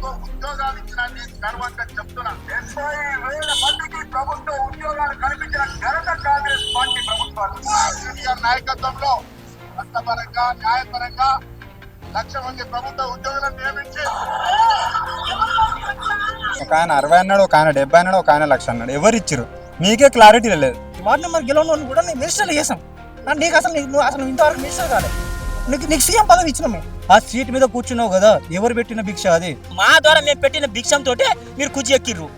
ప్రభుత్వం ఉద్యోగాలు ఇచ్చినని గర్వంగా చెప్తున్నా. 70,000 మందికి ప్రభుత్వ ఉద్యోగాలు కల్పించిన ఘనత కాంగ్రెస్ పార్టీ ప్రభుత్వాలు. కేసీఆర్ నాయకత్వంలో చట్టపరంగా న్యాయపరంగా 1,00,000 మంది ప్రభుత్వ ఉద్యోగులను నియమించి ఒక ఆయన 60 అన్నాడు, ఒక ఆయన 70 అన్నాడు, ఒక ఆయన 1,00,000 అన్నాడు. ఎవరు ఇచ్చారు? మీకే క్లారిటీ లేదు. వార్డు నెంబర్ గెలవని కూడా నేను మినిస్టర్ చేసాం. నీకు అసలు ఇంతవరకు మినిస్టర్ కాలేదు. నీకు సీఎం పదవి ఇచ్చినాం. మేము ఆ సీట్ మీద కూర్చున్నావు కదా, ఎవరు పెట్టిన భిక్ష అది? మా ద్వారా మేము పెట్టిన భిక్షంతో మీరు కుర్చీ ఎక్కిర్రు.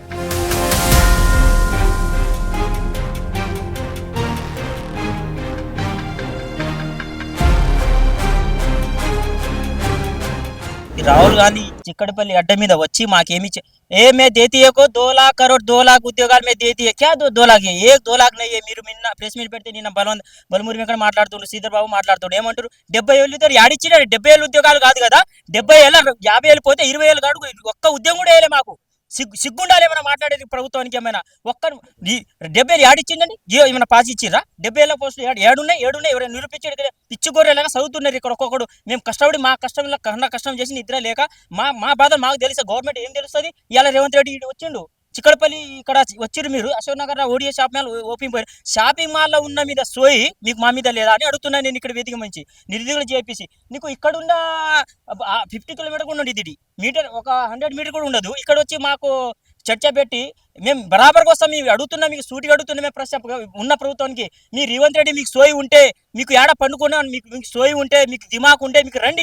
రాహుల్ గాంధీ చిక్కడపల్లి అడ్డ మీద వచ్చి మాకేమి ఏ మే దేती है को 2 लाख करोड़ 2 लाख ఉద్యోగాలు మే దేती है क्या 2 लाख है 2 लाख नहीं है. మీరు నిన్న ప్రెస్ మీట్ పెడితే నిన్న బలమూరి వెంకట మాట్లాడుతుండ్రు, శ్రీధర్ బాబు మాట్లాడుతుండ్రు. ఏమంటారు? 70,000 యాడిచ్చినారు. 70,000 ఉద్యోగాలు కాదు కదా, 70,000 50,000 పోతే 20,000 కాడు ఒక్క ఉద్యోగం కూడా వేయలే. మాకు సిగ్గుండాలి ఏమైనా మాట్లాడేది ప్రభుత్వానికి. ఏమైనా ఒక్క 70,000 యాడిచ్చిందండి? ఏమైనా పాస్ ఇచ్చిర్రా? 70,000 పోస్టులు ఏడున్నాయి ఎవరైనా నిరూపించాడు? పిచ్చిగొర్రెలాగా చదువుతున్నారు ఇక్కడ ఒక్కొక్కడు. మేము కష్టపడి మా కష్టంలో కష్టం చేసి నిద్ర లేక మా బాధ మాకు తెలుసా. గవర్నమెంట్ ఏం తెలుస్తుంది? ఇలా రేవంత్ రెడ్డి వచ్చిండు చిక్కడపల్లి ఇక్కడ వచ్చిర్రు. మీరు Ashok Nagar Odia shop mall open పోయారు. షాపింగ్ మాల్లో ఉన్న మీద సోయి మీకు మా మీద లేదా అని అడుగుతున్నాను నేను. ఇక్కడ వేదిక మంచి నిరుద్యోగులు చేపించి నీకు ఇక్కడున్న 50 కిలోమీటర్ కూడా ఉండదు, ఇది మీటర్ ఒక 100 మీటర్ కూడా ఉండదు. ఇక్కడ వచ్చి మాకు చర్చ పెట్టి మేము బరాబర్గా వస్తాం. మేము అడుగుతున్నాం, మీకు సూటిగా అడుగుతున్నాం. మేము ప్రశ్న ఉన్న ప్రభుత్వానికి మీ రేవంత్ రెడ్డి మీకు సోయి ఉంటే, మీకు ఏడ పండుకున్నా మీకు సోయి ఉంటే, మీకు దిమాకు ఉంటే మీకు రండి,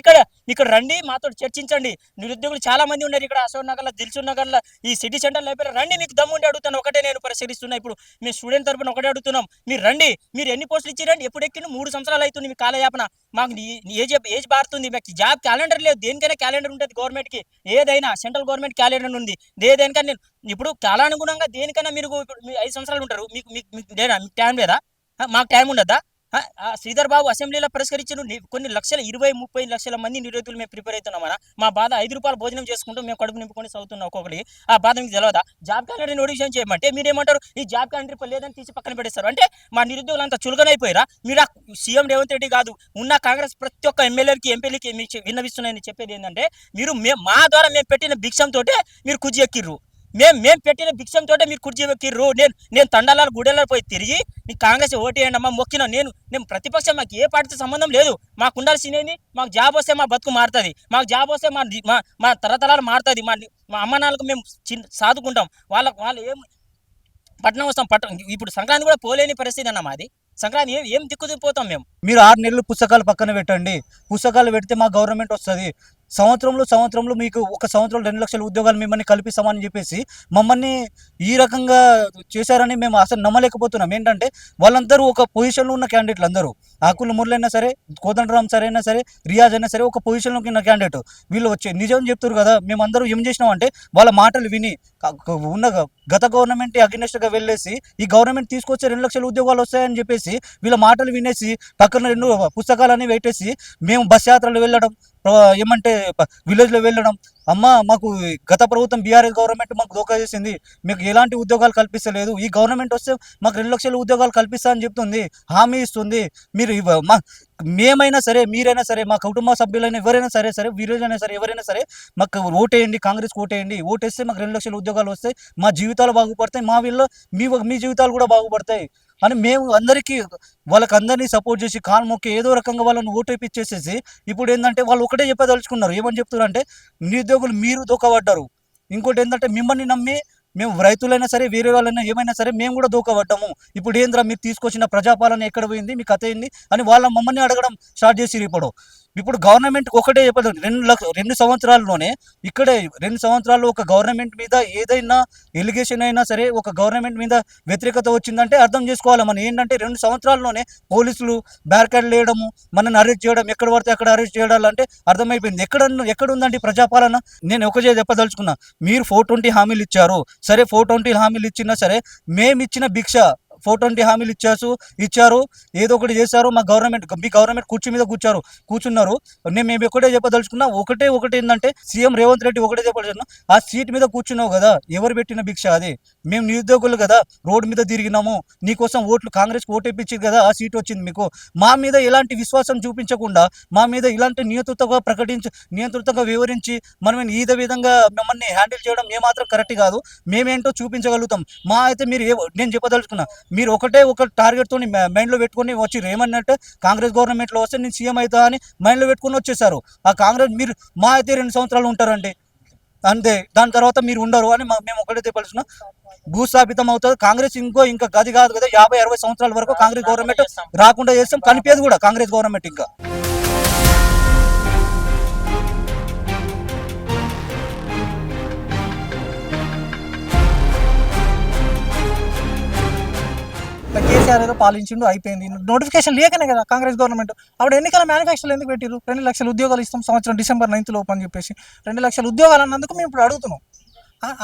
ఇక్కడ రండి, మాతో చర్చించండి. నిరుద్యోగులు చాలా మంది ఉన్నారు ఇక్కడ అశోక్ నగర్లో, దిల్సుఖ్ నగర్లో, ఈ సిటీ సెంటర్లో అయిపోయి రండి. మీకు దమ్ము ఉంటే అడుగుతాను. ఒకటే నేను పరిశీలిస్తున్నా. ఇప్పుడు మీ స్టూడెంట్ తరపున ఒకటే అడుగుతున్నాం, మీరు రండి. మీరు ఎన్ని పోస్టులు ఇచ్చిరండి? ఎప్పుడు ఎక్కిన 3 సంవత్సరాలు అవుతుంది మీ కాలయాపన. మాకు ఏజ్ బారుతుంది. మాకు జాబ్ క్యాలెండర్ లేదు. దేనికైనా క్యాలెండర్ ఉంటుంది గవర్నమెంట్కి. ఏదైనా సెంట్రల్ గవర్నమెంట్ క్యాలెండర్ ఉంది. దేనికైనా నేను ఇప్పుడు కాలానుగుణంగా దేనికైనా మీరు 5 సంవత్సరాలు ఉంటారు. మీకు టైం లేదా? మాకు టైం ఉండదా? శ్రీధర్ బాబు అసెంబ్లీలో పరిష్కరించిన కొన్ని లక్షల 20-30 లక్షల మంది నిరుద్యోగులు మేము ప్రిపేర్ అవుతున్నామన్నా. మా బాధ 5 రూపాయలు భోజనం చేసుకుంటూ మేము కడుపు నింపుకొని చదువుతున్నాం ఒక్కొక్కటి. ఆ బాధ మీకు తెలియదా? జాబ్ క్యాలెండర్ నోటిఫికేషన్ చేయమంటే మీరేమంటారు? ఈ జాబ్ క్యాలెండర్ లేదని తీసి పక్కన పెట్టేస్తారు. అంటే మా నిరుద్యోగులు అంతా చులకనైపోయారా? మీరు సీఎం రేవంత్ రెడ్డి కాదు, ఉన్న కాంగ్రెస్ ప్రతి ఒక్క ఎమ్మెల్యేలకి ఎంపీలకి మీకు విన్నవిస్తున్నాయని చెప్పేది ఏంటంటే, మీరు మా ద్వారా మేము పెట్టిన భిక్షంతో మీరు కుర్చీ ఎక్కిర్రు. మేము పెట్టిన భిక్షంతో మీరు కుర్చీ ఎక్కిర్రు. నేను తండాలాలు గుడేలాలు పోయి తిరిగి నీకు కాంగ్రెస్ ఓటేయండి అమ్మా మొక్కిన. నేను ప్రతిపక్షం, మాకు ఏ పార్టీతో సంబంధం లేదు. మాకు ఉండాల్సిందేంది? మాకు జాబ్ వస్తే మా బతుకు మారుతుంది. మాకు జాబ్ వస్తే మా తరతరాలు మారుతుంది. మా అమ్మ నాన్నలకు మేము సాదుకుంటాం. వాళ్ళు ఏం పట్టణం వస్తాం. ఇప్పుడు సంక్రాంతి కూడా పోలేని పరిస్థితి అన్న మాది. సంక్రాంతి ఏం దిక్కుదిపోతాం మేము. మీరు 6 నెలలు పుస్తకాలు పక్కన పెట్టండి. పుస్తకాలు పెడితే మా గవర్నమెంట్ వస్తుంది. సంవత్సరంలో మీకు ఒక సంవత్సరంలో 2 లక్షల ఉద్యోగాలు మిమ్మల్ని కల్పిస్తామని చెప్పేసి మమ్మల్ని ఈ రకంగా చేశారని మేము అసలు నమ్మలేకపోతున్నాం. ఏంటంటే వాళ్ళందరూ ఒక పొజిషన్లో ఉన్న క్యాండిడేట్లు అందరూ, ఆకుల మురళైనా సరే, కోదండరామ్ సరే అయినా సరే, రియాజ్ అయినా సరే, ఒక పొజిషన్లోకి ఉన్న క్యాండిడేట్. వీళ్ళు వచ్చి నిజం చెప్తారు కదా. మేమందరూ ఏం చేసినామంటే వాళ్ళ మాటలు విని ఉన్న గత గవర్నమెంట్ అగెనిస్ట్గా వెళ్ళేసి ఈ గవర్నమెంట్ తీసుకొచ్చే 2 లక్షల ఉద్యోగాలు వస్తాయని చెప్పేసి వీళ్ళ మాటలు వినేసి పక్కన 2 పుస్తకాలని పెట్టేసి మేము బస్ యాత్రలు వెళ్ళడం, ఏమంటే విలేజ్లో వెళ్ళడం. అమ్మ మాకు గత ప్రభుత్వం బీఆర్ఎస్ గవర్నమెంట్ మాకు దోకా చేసింది, మీకు ఎలాంటి ఉద్యోగాలు కల్పిస్తలేదు. ఈ గవర్నమెంట్ వస్తే మాకు 2 లక్షల ఉద్యోగాలు కల్పిస్తా అని చెప్తుంది, హామీ ఇస్తుంది. మీరు మేమైనా సరే, మీరైనా సరే, మా కుటుంబ సభ్యులైనా ఎవరైనా సరే వీరైనా సరే, ఎవరైనా సరే మాకు ఓటేయండి, కాంగ్రెస్కి ఓటేయండి. ఓటేస్తే మాకు 2 లక్షల ఉద్యోగాలు వస్తాయి, మా జీవితాలు బాగుపడతాయి, మా వీళ్ళు మీ జీవితాలు కూడా బాగుపడతాయి అని మేము వాళ్ళకందరినీ సపోర్ట్ చేసి కాలు మొక్కి ఏదో రకంగా వాళ్ళని ఓటేపిచ్చేసేసి ఇప్పుడు ఏంటంటే వాళ్ళు ఒకటే చెప్పదలుచుకున్నారు. ఏమని చెప్తున్నారు అంటే, నిరుద్యోగులు మీరు దూకబడ్డారు. ఇంకోటి ఏంటంటే, మిమ్మల్ని నమ్మి మేము రైతులైనా సరే, వేరే వాళ్ళైనా ఏమైనా సరే మేము కూడా దూకబడ్డాము. ఇప్పుడు ఏంద్రా మీరు తీసుకొచ్చిన ప్రజాపాలన ఎక్కడ పోయింది, మీ కథ ఏంది అని మమ్మల్ని అడగడం స్టార్ట్ చేసి ఇప్పుడు గవర్నమెంట్కి ఒకటే చెప్పదు. 2 సంవత్సరాల్లోనే ఇక్కడే 2 సంవత్సరాల్లో ఒక గవర్నమెంట్ మీద ఏదైనా ఎలిగేషన్ అయినా సరే, ఒక గవర్నమెంట్ మీద వ్యతిరేకత వచ్చిందంటే అర్థం చేసుకోవాలి. మనం ఏంటంటే 2 సంవత్సరాల్లోనే పోలీసులు బ్యారికేడ్లు వేయడము, మనల్ని అరెస్ట్ చేయడం, ఎక్కడ పడితే అక్కడ అరెస్ట్ చేయడం అంటే అర్థమైపోయింది. ఎక్కడ ఉందండి ప్రజాపాలన? నేను ఒకటే చెప్పదలుచుకున్నా, మీరు 420 హామీలు ఇచ్చారు సరే, 420 హామీలు ఇచ్చినా సరే మేము ఇచ్చిన భిక్ష 420 హామీలు ఇచ్చారు, ఏదో ఒకటి చేశారు. మీ గవర్నమెంట్ కుర్చీ మీద కూర్చున్నారు. మేము ఒకటే చెప్పదలుచుకున్నా, ఒకటి ఏంటంటే సీఎం రేవంత్ రెడ్డి ఒకటే చెప్పదలుచుకున్నా, ఆ సీట్ మీద కూర్చున్నావు కదా, ఎవరు పెట్టిన భిక్ష అది? మేము నిరుద్యోగులు కదా, రోడ్డు మీద తిరిగినాము, నీకోసం కాంగ్రెస్కి ఓటు వేయించింది కదా, ఆ సీట్ వచ్చింది మీకు. మా మీద ఎలాంటి విశ్వాసం చూపించకుండా, మా మీద ఇలాంటి నియంతృత్వంగా వివరించి మనం ఈ విధంగా మిమ్మల్ని హ్యాండిల్ చేయడం ఏమాత్రం కరెక్ట్ కాదు. మేమేంటో చూపించగలుగుతాం. అయితే మీరు నేను చెప్పదలుచుకున్నా, మీరు ఒక టార్గెట్తో మైండ్లో పెట్టుకొని వచ్చి ఏమన్నట్టు కాంగ్రెస్ గవర్నమెంట్లో వస్తే నేను సీఎం అవుతా అని మైండ్లో పెట్టుకొని వచ్చేసారు. ఆ కాంగ్రెస్ మీరు అయితే 2 సంవత్సరాలు ఉంటారండి అంతే, దాని తర్వాత మీరు ఉండరు అని మేము ఒకటే చెప్పాల్సిన భూస్థాపితం అవుతుంది. కాంగ్రెస్ ఇంకా గది కాదు కదా, 50-60 సంవత్సరాల వరకు కాంగ్రెస్ గవర్నమెంట్ రాకుండా చేస్తాం, కనిపించదు కూడా కాంగ్రెస్ గవర్నమెంట్ ఇంకా. కేసీఆర్ ఏదో పాలించిండు, అయిపోయింది. నోటిఫికేషన్ లేకనే కదా కాంగ్రెస్ గవర్నమెంట్ అప్పుడు ఎన్నికల మేనిఫెస్టోలు ఎందుకు పెట్టిరు? 2 లక్షల ఉద్యోగాలు ఇస్తాం సంవత్సరం డిసెంబర్ 9 లోపు అని చెప్పేసి 2 లక్షల ఉద్యోగాలు అన్నందుకు మేము ఇప్పుడు అడుగుతున్నాం.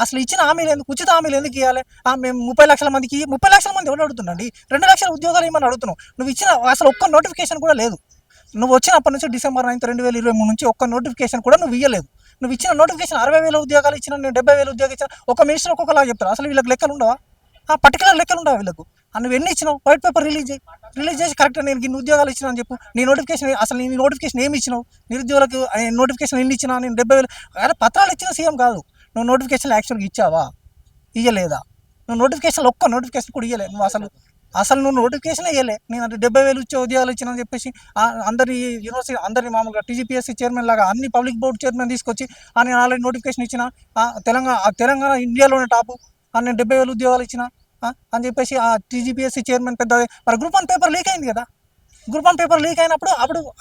అసలు ఇచ్చిన హామీలు ఎందుకు, ఉచిత హామీలు ఎందుకు ఇవ్వాలి? మేము 30 లక్షల మందికి 30 లక్షల మంది ఎవరు అడుగుతుండండి? 2 లక్షల ఉద్యోగాలు ఇవ్వమని అడుగుతున్నాం. నువ్వు ఇచ్చిన అసలు ఒక్క నోటిఫికేషన్ కూడా లేదు. నువ్వు వచ్చినప్పటి నుంచి డిసెంబర్ 9, 2023 నుంచి ఒక్క నోటిఫికేషన్ కూడా నువ్వు ఇవ్వలేదు. నువ్వు ఇచ్చిన నోటిఫికేషన్ 60,000 ఉద్యోగాలు ఇచ్చిన, నేను 70,000 ఉద్యోగాలు ఇచ్చిన, ఒక మినిస్టర్ ఒక్కొక్కలా చెప్తారు. అసలు వీళ్ళకి లెక్కలు ఉండవా? పర్టికులర్ లెక్కలు ఉండవా వీళ్ళకు? నువ్వు ఎన్ని ఇచ్చినావు? వైట్ పేపర్ రిలీజ్ చేసి కరెక్ట్గా నేను ఇన్ని ఉద్యోగాలు ఇచ్చినా అని చెప్పు. నీ నోటిఫికేషన్ ఏమి ఇచ్చినావు? నిరుద్యోగులకు నోటిఫికేషన్ ఎన్ని ఇచ్చినా? నేను 70,000 అరే పత్రాలు ఇచ్చిన సీఎం కాదు. నువ్వు నోటిఫికేషన్లు యాక్చువల్గా ఇచ్చావా? ఇవ్వలేదా? నువ్వు నోటిఫికేషన్లు ఒక్క నోటిఫికేషన్ కూడా ఇవ్వలేదు. నువ్వు అసలు నువ్వు నోటిఫికేషన్ ఇవ్వలే. నేను అంటే 70,000 ఇచ్చే ఉద్యోగాలు ఇచ్చిన అని చెప్పేసి అందరి యూనివర్సిటీ అందరినీ మామూలుగా టీజీపీఎస్సీ చైర్మన్ లాగా అన్ని పబ్లిక్ బోర్డు చైర్మన్ తీసుకొచ్చి నేను ఆల్రెడీ నోటిఫికేషన్ ఇచ్చిన, తెలంగాణ ఇండియాలోనే టాపు, నేను 70,000 ఉద్యోగాలు ఇచ్చిన అని చెప్పేసి ఆ టీజీపీఎస్సీ చైర్మన్ పెద్ద. మరి గ్రూప్ 1 పేపర్ లీక్ అయింది కదా. గ్రూప్ 1 పేపర్ లీక్ అయినప్పుడు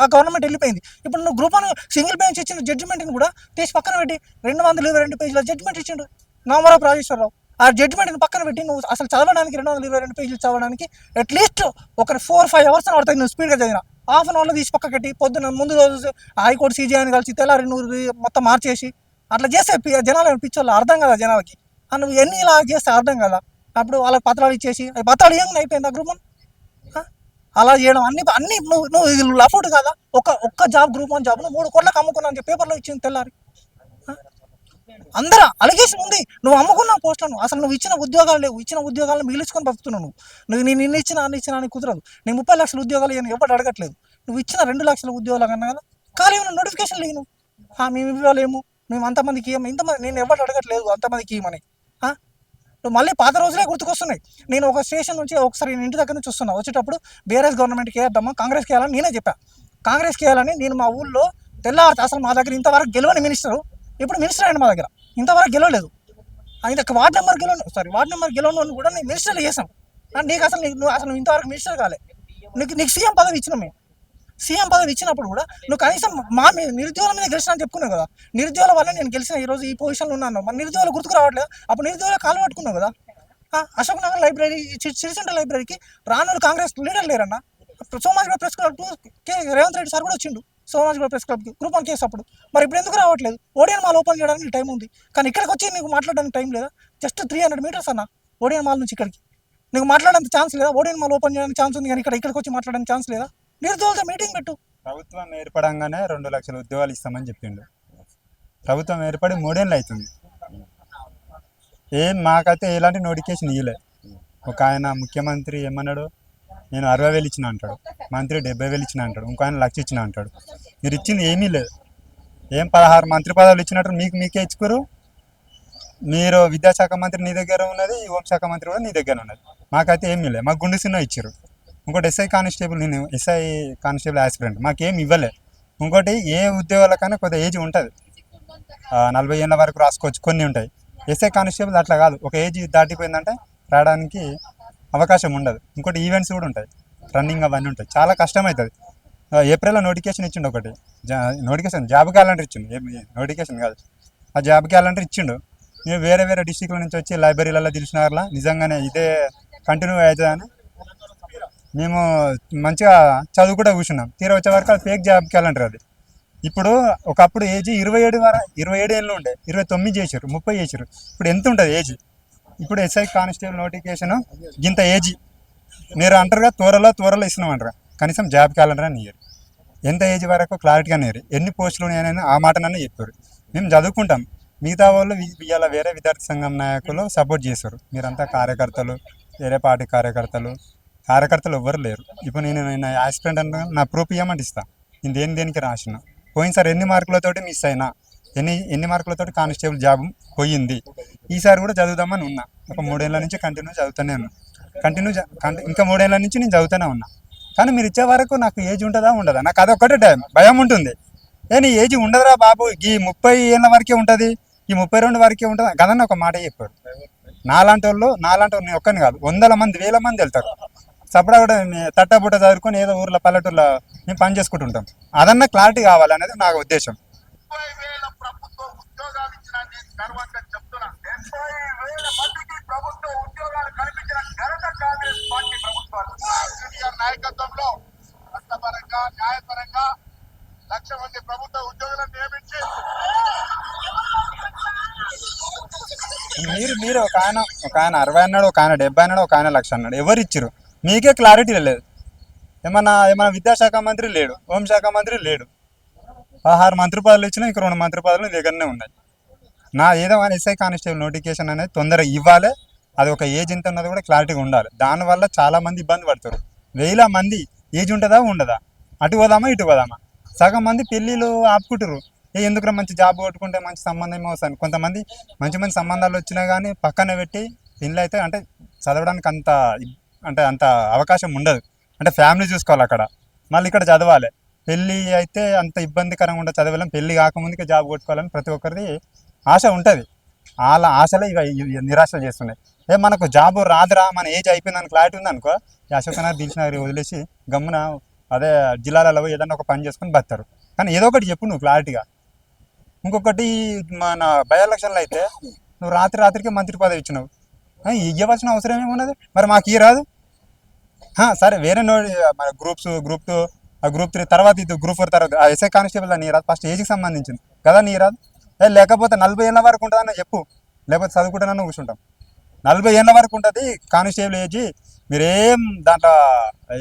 ఆ గవర్నమెంట్ వెళ్ళిపోయింది. ఇప్పుడు నువ్వు గ్రూప్ 1 సింగిల్ బెంచ్ ఇచ్చిన జడ్జిమెంట్ని కూడా తీసి పక్కన పెట్టి 222 పేజీల జడ్జిమెంట్ ఇచ్చిండు నామరావు రాజేశ్వరరావు. ఆ జడ్జిమెంట్ని పక్కన పెట్టి నువ్వు అసలు చదవడానికి 222 పేజీలు చదవడానికి అట్లీస్ట్ ఒక 4-5 అవర్స్ పడుతుంది. నువ్వు స్పీడ్గా చదివిన హాఫ్ అన్ అవర్లో తీసి పక్క కట్టి పొద్దున్న ముందు రోజు హైకోర్టు సీజీఐని కలిసి తెల్లారి నువ్వు మొత్తం మార్చేసి అట్లా చేస్తే జనాలు పిచ్చోళ్ళు అర్థం కదా జనాలకి. నువ్వు ఎన్ని ఇలా చేస్తే అర్థం కదా. అప్పుడు వాళ్ళకి పత్రాలు ఇచ్చేసి పత్రాలు ఏమైనా అయిపోయింది ఆ గ్రూప్ 1 అలా చేయడం అన్ని నువ్వు లఫోట్ కదా. ఒక్క జాబ్ గ్రూప్ 1 జాబ్ 3 కోట్లకు అమ్ముకున్నా అని చెప్పి పేపర్లో ఇచ్చింది తెల్లారి. అందరూ అలిగేషన్ ఉంది, నువ్వు అమ్ముకున్న పోస్టులను. అసలు నువ్వు ఇచ్చిన ఉద్యోగాలు లేవు. ఇచ్చిన ఉద్యోగాలను మిగిలించుకొని బతుకుతున్నావు. నేను ఇన్ని ఇచ్చినా అన్ని ఇచ్చినా అని కుదరదు. నేను 30 లక్షల ఉద్యోగాలు ఎవరు అడగట్లేదు. నువ్వు ఇచ్చిన 2 లక్షల ఉద్యోగాలు కన్నా కదా ఖాళీ ఉన్న నోటిఫికేషన్ లేవు. మేము ఇవ్వలేము, మేము అంతమందికి ఇవ్వము, ఇంతమంది నేను ఎవరు అడగట్లేదు అంతమందికి ఇవ్వమని. మళ్ళీ పాత రోజులే గుర్తుకొస్తున్నాయి. నేను ఒక స్టేషన్ నుంచి ఒకసారి నేను ఇంటి దగ్గర నుంచి వస్తున్నా, వచ్చేటప్పుడు బీఆర్ఎస్ గవర్నమెంట్కి వేద్దామా కాంగ్రెస్కి వేయాలని నేనే చెప్పాను. కాంగ్రెస్కి వేయాలని నేను మా ఊళ్ళో తెల్లారి అసలు మా దగ్గర ఇంతవరకు గెలవని మినిస్టరు ఇప్పుడు మినిస్టర్ అయ్యాడు. మా దగ్గర ఇంతవరకు గెలవలేదు. వార్డ్ నెంబర్ గెలవను కూడా నేను మినిస్టర్లు చేసాం. నీకు నువ్వు ఇంతవరకు మినిస్టర్ కాలే. నీకు సీఎం పదవి ఇచ్చినాం. మేము సీఎం పదవి ఇచ్చినప్పుడు కూడా నువ్వు కనీసం నిరుద్యోగుల మీద గెలిచినా అని చెప్పుకున్నావు కదా. నిరుద్యోగుల వల్ల నేను గెలిచిన ఈరోజు ఈ పొజిషన్లో ఉన్నాను. మన నిరుద్యోగులు గుర్తుకు రావట్లేదు. అప్పుడు నిరుద్యోగులు కాలు పట్టుకున్నావు కదా. అశోక్ నగర్ లైబ్రరీ, సిరిసిల్ల లైబ్రరీకి రానులు కాంగ్రెస్ లీడర్ లేరన్నా. Somajiguda press club Revanth Reddy sir కూడా వచ్చిండు సోమాజిగూడ ప్రెస్ క్లబ్కి గ్రూప్ 1 కేసు అప్పుడు. మరి ఇప్పుడు ఎందుకు రావట్లేదు? ఓడియన్ మాల్ ఓపెన్ చేయడానికి టైం ఉంది, కానీ ఇక్కడికి వచ్చి నీకు మాట్లాడడానికి టైం లేదా? జస్ట్ 300 మీటర్స్ అన్న ఓడియన్ మాల్ నుంచి ఇక్కడికి. నీకు మాట్లాడడానికి ఛాన్స్ లేదా? ఓడియన్ మాల్ ఓపెన్ చేయడానికి ఛాన్స్ ఉంది, కానీ ఇక్కడికి వచ్చి మాట్లాడడానికి ఛాన్స్ లేదా? నిరుద్యోగులతో మీటింగ్ పెట్టు. ప్రభుత్వం ఏర్పడంగానే 2 లక్షల ఉద్యోగాలు ఇస్తామని చెప్పిండు. ప్రభుత్వం ఏర్పడి 3 ఏళ్ళు అవుతుంది. మాకైతే ఎలాంటి నోటిఫికేషన్ ఇవ్వలే. ఒక ఆయన ముఖ్యమంత్రి ఏమన్నాడు, నేను 60,000 ఇచ్చిన అంటాడు, మంత్రి 70,000 ఇచ్చిన అంటాడు, ఇంకో ఆయన 1,00,000 ఇచ్చిన అంటాడు. మీరు ఇచ్చింది ఏమీ లేదు. 16 మంత్రి పదవులు ఇచ్చినట్టు మీకే ఇచ్చుకోరు. మీరు విద్యాశాఖ మంత్రి నీ దగ్గర ఉన్నది, హోంశాఖ మంత్రి కూడా నీ దగ్గర ఉన్నది. మాకైతే ఏమీ లేదు. మాకు గుండు సినిమా ఇచ్చారు. ఇంకోటి ఎస్ఐ కానిస్టేబుల్, నేను ఎస్ఐ కానిస్టేబుల్ ఆస్పిరెంట్, మాకేం ఇవ్వలే. ఇంకోటి ఏ ఉద్యోగాలకైనా కొద్దిగా ఏజ్ ఉంటుంది, 40 ఏళ్ళ వరకు రాసుకోవచ్చు, కొన్ని ఉంటాయి. ఎస్ఐ కానిస్టేబుల్ అట్లా కాదు, ఒక ఏజ్ దాటిపోయిందంటే రావడానికి అవకాశం ఉండదు. ఇంకోటి ఈవెంట్స్ కూడా ఉంటాయి, రన్నింగ్ అవన్నీ ఉంటాయి, చాలా కష్టమవుతుంది. ఏప్రిల్లో నోటిఫికేషన్ ఇచ్చిండు, ఒకటి నోటిఫికేషన్ జాబ్ క్యాలెండర్ ఇచ్చిండు, నోటిఫికేషన్ కాదు, ఆ జాబ్ క్యాలెండర్ ఇచ్చిండు. మేము వేరే డిస్టిక్ల నుంచి వచ్చి లైబ్రరీలలో దిల్సునగర్లో నిజంగానే ఇదే కంటిన్యూ అవుతుందని మేము మంచిగా చదువుకుంటూ కూర్చున్నాం. తీరా వచ్చే వరకు అది ఫేక్ జాబ్ క్యాలెండర్. అది ఇప్పుడు ఒకప్పుడు ఏజ్ 27 ఏళ్ళు ఉండే, 29 చేశారు, 30 చేశారు. ఇప్పుడు ఎంత ఉంటుంది ఏజ్? ఇప్పుడు ఎస్ఐ కానిస్టేబుల్ నోటిఫికేషన్ ఇంత ఏజ్ మీరు అంటారుగా, త్వరలో ఇస్తున్నామంటారు. కనీసం జాబ్ క్యాలెండర్ అని ఇయ్యరు. ఎంత ఏజ్ వరకు క్లారిటీగా ఇయ్యరు. ఎన్ని పోస్టులు ఉన్నాయని ఆ మాటనన్నా చెప్పారు. మేము చదువుకుంటాం, మిగతా వాళ్ళు ఇవాళ వేరే విద్యార్థి సంఘం నాయకులు సపోర్ట్ చేశారు. మీరంతా కార్యకర్తలు, వేరే పార్టీ కార్యకర్తలు ఎవ్వరు లేరు. ఇప్పుడు నేను యాక్సిడెంట్ అంటే నా ప్రూఫ్ ఇవ్వమంటే ఇస్తా. నేను దేనికి రాసిన పోయినసారి ఎన్ని మార్కులతోటి మిస్ అయినా, ఎన్ని మార్కులతోటి కానిస్టేబుల్ జాబ్ పోయింది. ఈసారి కూడా చదువుదామని ఉన్నా. ఒక 3 ఏళ్ళ నుంచి కంటిన్యూ చదువుతూనే ఉన్నా. ఇంకా 3 ఏళ్ళ నుంచి నేను చదువుతూనే ఉన్నా. కానీ మీరు ఇచ్చే వరకు నాకు ఏజ్ ఉంటుందా ఉండదా? నాకు అదొక్కటే భయం ఉంటుంది. నీ ఏజ్ ఉండదురా బాబు, ఈ 30 ఏళ్ళ వరకే ఉంటుంది, ఈ 32 వరకే ఉంటుంది కదన్న ఒక మాట చెప్పారు. నాలాంటి వాళ్ళు నేను ఒక్కని కాదు, 100 మంది 1000 మంది వెళ్తారు. సపడా కూడా తట్టబుట్ట చదువుకొని ఏదో ఊర్లో పల్లెటూరులో మేము పని చేసుకుంటుంటాం. అదన్నా క్లారిటీ కావాలనేది నా ఉద్దేశం. 30,000 ప్రభుత్వ ఉద్యోగాలు ఇచ్చిన నేను గర్వంగా చెప్తున్నా. 30,000 మందికి ప్రభుత్వ ఉద్యోగాలు కల్పించిన ఘనత కాంగ్రెస్ పార్టీ ప్రభుత్వాలు. కేసీఆర్ నాయకత్వంలో చట్టపరంగా న్యాయపరంగా 1,00,000 మంది ప్రభుత్వ ఉద్యోగులను నియమించి మీరు ఒక ఆయన 60 అన్నాడు, ఒక ఆయన 70 అన్నాడు, ఒక ఆయన 1,00,000 అన్నాడు. ఎవరు ఇచ్చారు? మీకే క్లారిటీ లేదు. ఏమన్నా విద్యాశాఖ మంత్రి లేడు, హోంశాఖ మంత్రి లేడు. 16 మంత్రి పదవులు ఇచ్చినా ఇంక 2 మంత్రి పదవులు దగ్గరనే ఉన్నాయి. నా ఏదో ఎస్ఐ కానిస్టేబుల్ నోటిఫికేషన్ అనేది తొందరగా ఇవ్వాలి. అది ఒక ఏజ్ ఎంత ఉన్నది కూడా క్లారిటీగా ఉండాలి. దానివల్ల చాలా మంది ఇబ్బంది పడతారు. 1000 మంది ఏజ్ ఉంటుందా ఉండదా, అటు పోదామా ఇటు పోదామా. సగం మంది పెళ్ళిళ్ళు ఆపుకుంటారు. ఎందుకు మంచి జాబ్ కొట్టుకుంటే మంచి సంబంధం వస్తాను. కొంతమంది మంచి మంచి సంబంధాలు వచ్చినా కానీ పక్కన పెట్టి పెళ్ళి అయితే అంటే చదవడానికి అంత అవకాశం ఉండదు. అంటే ఫ్యామిలీ చూసుకోవాలి అక్కడ, మళ్ళీ ఇక్కడ చదవాలి. పెళ్ళి అయితే అంత ఇబ్బందికరంగా ఉండదు, చదవలేం. పెళ్ళి కాకముందుకే జాబ్ కొట్టుకోవాలని ప్రతి ఒక్కరిది ఆశ ఉంటుంది. వాళ్ళ ఆశలే ఇక నిరాశ చేస్తున్నాయి. మనకు జాబ్ రాదురా, మన ఏజ్ అయిపోయిందని క్లారిటీ ఉంది అనుకో, ఈ అశోకనగర్ దిల్సుఖ్నగర్ వదిలేసి గమ్మున అదే జిల్లాలలో ఏదన్నా ఒక పని చేసుకొని బతారు. కానీ ఏదో ఒకటి చెప్పు నువ్వు క్లారిటీగా. ఇంకొకటి మన బై ఎలక్షన్లు అయితే నువ్వు రాత్రికి మంత్రి పదవి ఇచ్చినావు, ఇవ్వాల్సిన అవసరం ఏమున్నది? మరి మాకు ఈ రాదు. సరే వేరే మన గ్రూప్ 2 గ్రూప్ 3 తర్వాత ఇది గ్రూప్ 4 తర్వాత ఎస్ఐ కానిస్టేబుల్ నీ రాదు. ఫస్ట్ ఏజ్కి సంబంధించింది కదా నీ రాదు. లేకపోతే 40 ఏళ్ళ వరకు ఉంటుందన్న చెప్పు, లేకపోతే చదువుకుంటానన్నా కూర్చుంటాం. 40 ఏళ్ళ వరకు ఉంటుంది కానిస్టేబుల్ ఏజ్. మీరేం దాంట్లో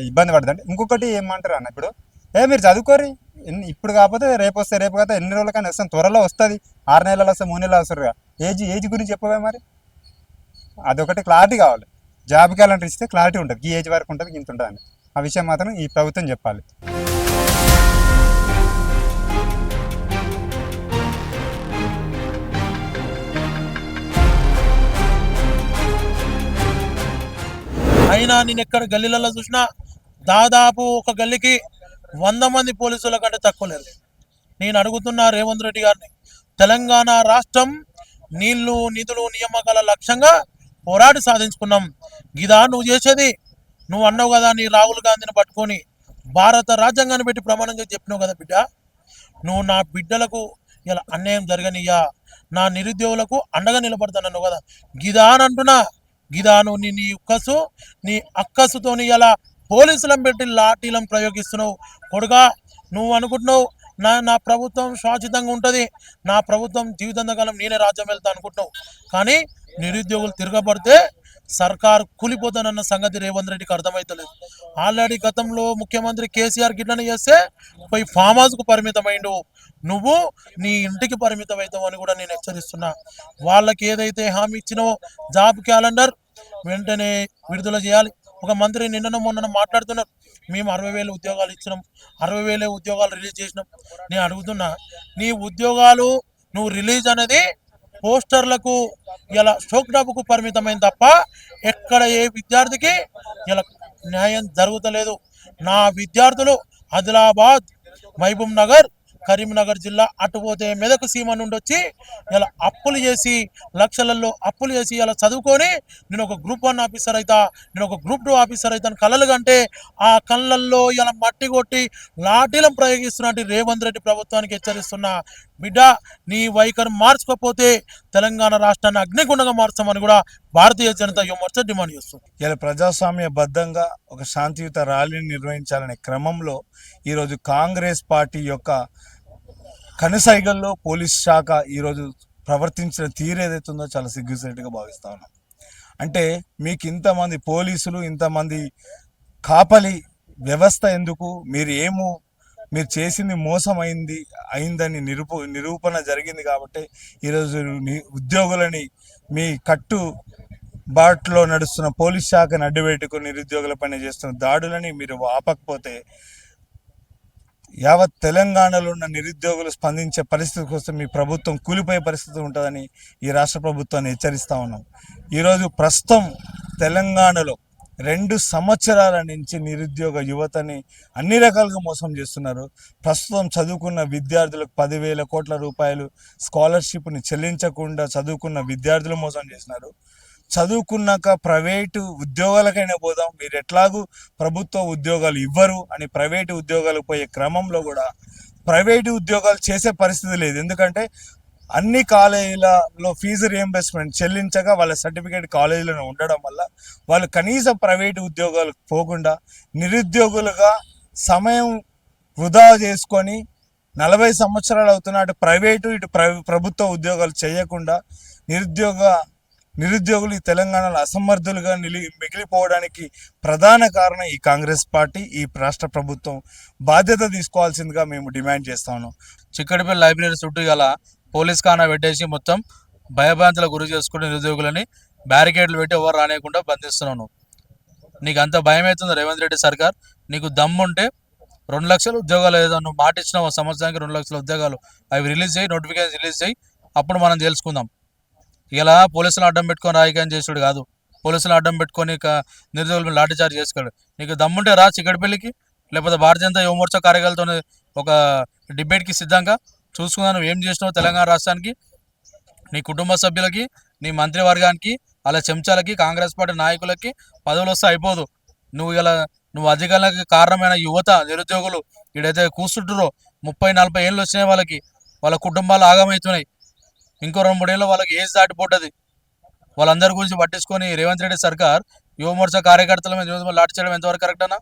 ఇబ్బంది పడదండి. ఇంకొకటి ఏమంటారు అన్న, ఇప్పుడు మీరు చదువుకోరి, ఇప్పుడు కాకపోతే రేపు వస్తే, రేపు కాకపోతే ఎన్ని రోజులకైనా వస్తాం, త్వరలో వస్తుంది. 6 నెలలు వస్తే 3 నెలలు వస్తారు. ఏజ్ గురించి చెప్పవే మరి. అదొకటి క్లారిటీ కావాలి. జాబ్ క్యాలెండర్ ఇస్తే క్లారిటీ ఉంటుంది, ఈ ఏజ్ వరకు ఉంటుంది, ఇంత ఉంటుంది అని. ఆ విషయం మాత్రం ఈ ప్రభుత్వం చెప్పాలి. అయినా నేను ఎక్కడ గల్లీలలో చూసినా దాదాపు ఒక గల్లీకి 100 మంది పోలీసుల కంటే తక్కువ లేరు. నేను అడుగుతున్నా రేవంత్ రెడ్డి గారిని, తెలంగాణ రాష్ట్రం నీళ్లు నిధులు నియామకాల లక్ష్యంగా పోరాడి సాధించుకున్నాం. గిదా నువ్వు చేసేది? నువ్వు అన్నావు కదా, నీ రాహుల్ గాంధీని పట్టుకొని భారత రాజ్యాంగాన్ని పెట్టి ప్రమాణంగా చెప్పినావు కదా బిడ్డ, నువ్వు నా బిడ్డలకు ఇలా అన్యాయం జరగనియ్యా, నా నిరుద్యోగులకు అండగా నిలబడతానన్నావు కదా. గిదా అని అంటున్నా. గిదా నువ్వు నీ ఉక్కసు నీ అక్కసుతోని ఇలా పోలీసులను పెట్టి లాఠీలను ప్రయోగిస్తున్నావు. కొడుగా నువ్వు అనుకుంటున్నావు నా ప్రభుత్వం శాశ్వతంగా ఉంటుంది, నా ప్రభుత్వం జీవితాంతకాలం నేనే రాజ్యం వెళ్తా అనుకుంటున్నావు. కానీ నిరుద్యోగులు తిరగబడితే సర్కారు కూలిపోతానన్న సంగతి రేవంత్ రెడ్డికి అర్థమవుతలేదు. ఆల్రెడీ గతంలో ముఖ్యమంత్రి కేసీఆర్ గిట్లనే చేస్తే పోయి ఫామ్ హౌస్కు పరిమితమైండు, నువ్వు నీ ఇంటికి పరిమితం అవుతావు అని కూడా నేను హెచ్చరిస్తున్నా. వాళ్ళకి ఏదైతే హామీ ఇచ్చినావో జాబ్ క్యాలెండర్ వెంటనే విడుదల చేయాలి. ఒక మంత్రి నిన్న మొన్న మాట్లాడుతున్నారు, మేము 60,000 ఉద్యోగాలు ఇచ్చినాం, 60,000 ఉద్యోగాలు రిలీజ్ చేసినాం. నేను అడుగుతున్నా, నీ ఉద్యోగాలు నువ్వు రిలీజ్ అనేది పోస్టర్లకు ఇలా షోక్ డాబుకు పరిమితమైన తప్ప ఎక్కడ ఏ విద్యార్థికి ఇలా న్యాయం జరుగుతలేదు. నా విద్యార్థులు ఆదిలాబాద్, మహబూబ్ నగర్, కరీంనగర్ జిల్లా అటుపోతే మెదక్ సీమ నుండి వచ్చి ఇలా అప్పులు చేసి లక్షలలో అప్పులు చేసి ఇలా చదువుకొని నేను ఒక గ్రూప్ 1 ఆఫీసర్ అవుతా, నేను ఒక గ్రూప్ 2 ఆఫీసర్ అవుతాను కలలు కంటే ఆ కళ్ళల్లో ఇలా మట్టి కొట్టి లాఠీలను ప్రయోగిస్తున్నట్టు రేవంత్ రెడ్డి ప్రభుత్వానికి హెచ్చరిస్తున్నా. బిడ్డ, నీ వైఖరి మార్చుకోకపోతే తెలంగాణ రాష్ట్రాన్ని అగ్నిగుండంగా మార్చామని కూడా భారతీయ జనతా యువ మోర్చా డిమాండ్ చేస్తుంది. ఇలా ప్రజాస్వామ్యబద్ధంగా ఒక శాంతియుత ర్యాలీని నిర్వహించాలనే క్రమంలో ఈరోజు కాంగ్రెస్ పార్టీ యొక్క కనుసైగల్లో పోలీస్ శాఖ ఈరోజు ప్రవర్తించిన తీరు ఏదైతుందో చాలా సిగ్గుసేటుగా భావిస్తా ఉన్నాం. అంటే మీకు ఇంతమంది పోలీసులు, ఇంతమంది కాపలి వ్యవస్థ ఎందుకు? మీరు చేసింది మోసం అయిందని నిరూపణ జరిగింది కాబట్టి ఈరోజు ఉద్యోగులని మీ కట్టు బాట్లో నడుస్తున్న పోలీస్ శాఖను అడ్డుపెట్టుకుని నిరుద్యోగుల పైన చేస్తున్న దాడులని మీరు ఆపకపోతే యావత్ తెలంగాణలో ఉన్న నిరుద్యోగులు స్పందించే పరిస్థితి కోసం మీ ప్రభుత్వం కూలిపోయే పరిస్థితి ఉంటుందని ఈ రాష్ట్ర ప్రభుత్వాన్ని హెచ్చరిస్తూ ఉన్నాం. ఈరోజు ప్రస్తుతం తెలంగాణలో 2 సంవత్సరాల నుంచి నిరుద్యోగ యువతని అన్ని రకాలుగా మోసం చేస్తున్నారు. ప్రస్తుతం చదువుకున్న విద్యార్థులకు 10,000 కోట్ల రూపాయలు స్కాలర్షిప్ని చెల్లించకుండా చదువుకున్న విద్యార్థులు మోసం చేస్తున్నారు. చదువుకున్నాక ప్రైవేటు ఉద్యోగాలకైనా పోదాం, మీరు ఎట్లాగూ ప్రభుత్వ ఉద్యోగాలు ఇవ్వరు అని ప్రైవేటు ఉద్యోగాలకు పోయే క్రమంలో కూడా ప్రైవేటు ఉద్యోగాలు చేసే పరిస్థితి లేదు. ఎందుకంటే అన్ని కాలేజీలలో ఫీజు రియంబర్స్మెంట్ చెల్లించగా వాళ్ళ సర్టిఫికేట్ కాలేజీలో ఉండడం వల్ల వాళ్ళు కనీసం ప్రైవేటు ఉద్యోగాలకు పోకుండా నిరుద్యోగులుగా సమయం వృధా చేసుకొని 40 సంవత్సరాలు అవుతున్న అటు ప్రైవేటు ఇటు ప్రభుత్వ ఉద్యోగాలు చేయకుండా నిరుద్యోగులు ఈ తెలంగాణలో అసమర్థులుగా మిగిలిపోవడానికి ప్రధాన కారణం ఈ కాంగ్రెస్ పార్టీ, ఈ రాష్ట్ర ప్రభుత్వం బాధ్యత తీసుకోవాల్సిందిగా మేము డిమాండ్ చేస్తా ఉన్నాం. చిక్కడపల్లి లైబ్రరీ చుట్టూ గల పోలీస్ ఖానా పెట్టేసి మొత్తం భయభ్రాంతులకు గురి చేసుకుని నిరుద్యోగులని బ్యారికేడ్లు పెట్టి ఎవరు రానియకుండా బంధిస్తున్నాను. నీకు అంత భయం అవుతుంది రేవంత్ రెడ్డి సర్కార్? నీకు దమ్ముంటే 2 లక్షల ఉద్యోగాలు ఏదో నువ్వు మాట ఇచ్చినావు, సంవత్సరానికి 2 లక్షల ఉద్యోగాలు అవి రిలీజ్ చేయి, నోటిఫికేషన్ రిలీజ్ చేయి, అప్పుడు మనం తెలుసుకుందాం. ఇలా పోలీసులను అడ్డం పెట్టుకొని రాజకీయం చేసుడు కాదు, పోలీసులను అడ్డం పెట్టుకొని నిరుద్యోగులు లాఠీచార్జ్ చేసుకోడు. నీకు దమ్ముంటే రా చిక్కడపల్లికి, లేకపోతే భారతీయ జనతా యువమోర్చా కార్యకర్తలతో ఒక డిబేట్కి సిద్ధంగా చూసుకుందాం. నువ్వు ఏం చేసినావు తెలంగాణ రాష్ట్రానికి, నీ కుటుంబ సభ్యులకి, నీ మంత్రివర్గానికి, అలా చెంచాలకి, కాంగ్రెస్ పార్టీ నాయకులకి పదవులు వస్తే అయిపోదు. నువ్వు అధికారులకి కారణమైన యువత నిరుద్యోగులు ఇడైతే కూర్చుంటారో 30-40 ఏళ్ళు వచ్చినాయి వాళ్ళకి, వాళ్ళ కుటుంబాలు ఆగమవుతున్నాయి. ఇంకో 2-3 ఏళ్ళు వాళ్ళకి ఏజ్ దాటిపోతుంది. వాళ్ళందరి గురించి పట్టించుకొని రేవంత్ రెడ్డి సర్కార్ యువమోర్చా కార్యకర్తల మీద లాఠీ చేయడం ఎంతవరకు కరెక్ట్ అన్నా?